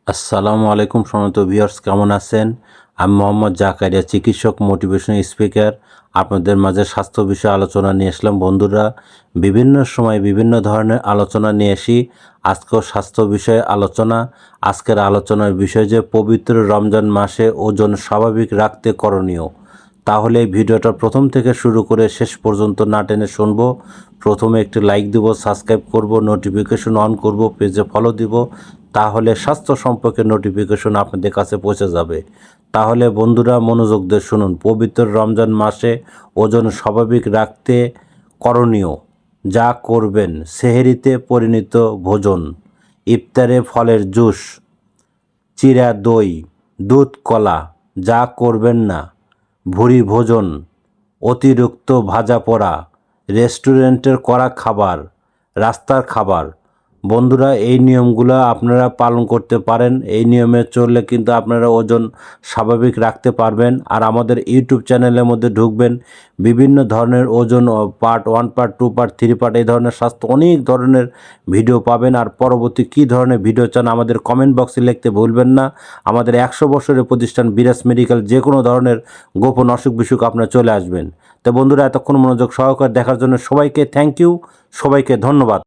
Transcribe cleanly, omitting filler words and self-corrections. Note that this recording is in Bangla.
আসসালামু আলাইকুম সম্মানিত ভিউয়ার্স, কেমন আছেন? আমি মোহাম্মদ জাকারিয়া, চিকিৎসক, মোটিভেশনাল স্পিকার। আপনাদের মাঝে স্বাস্থ্য বিষয়ে আলোচনা নিয়ে আসলাম। বন্ধুরা, বিভিন্ন সময় বিভিন্ন ধরনের আলোচনা নিয়ে আসি। আজকেও স্বাস্থ্য বিষয়ে আলোচনা। আজকের আলোচনার বিষয় যে পবিত্র রমজান মাসে ওজন স্বাভাবিক রাখতে করণীয়। তাহলে এই ভিডিওটা প্রথম থেকে শুরু করে শেষ পর্যন্ত না টেনে শুনবো। প্রথমে একটি লাইক দিব, সাবস্ক্রাইব করব, নোটিফিকেশন অন করব, পেজে ফলো দিব। তাহলে স্বাস্থ্য সম্পর্কে নোটিফিকেশন আপনাদের কাছে পৌঁছে যাবে। তাহলে বন্ধুরা মনোযোগ দিয়ে শুনুন। পবিত্র রমজান মাসে ওজন স্বাভাবিক রাখতে করণীয় যা করবেন: সেহরিতে পরিণত ভোজন, ইফতারে ফলের জুস, চিরা দই, দুধ, কলা। যা করবেন না: ভুরি ভোজন, অতিরিক্ত ভাজা পোড়া, রেস্টুরেন্টের করা খাবার, রাস্তার খাবার। বন্ধুরা, এই নিয়মগুলো আপনারা পালন করতে পারেন। এই নিয়মে চললে কিন্তু আপনারা ওজন স্বাভাবিক রাখতে পারবেন। আর আমাদের ইউটিউব চ্যানেলের মধ্যে ঢুকবেন, বিভিন্ন ধরনের ওজন পার্ট 1, পার্ট 2, পার্ট 3, পার্ট এই ধরনের স্বাস্থ্য অনেক ধরনের ভিডিও পাবেন। আর পরবর্তী কী ধরনের ভিডিও চান আমাদের কমেন্ট বক্সে লিখতে ভুলবেন না। আমাদের 100 বছরের প্রতিষ্ঠান বিরাজ মেডিকেল, যে কোনো ধরনের গোপন অসুখ বিসুখ আপনারা চলে আসবেন। তো বন্ধুরা, এতক্ষণ মনোযোগ সহকারে দেখার জন্য সবাইকে থ্যাংক ইউ, সবাইকে ধন্যবাদ।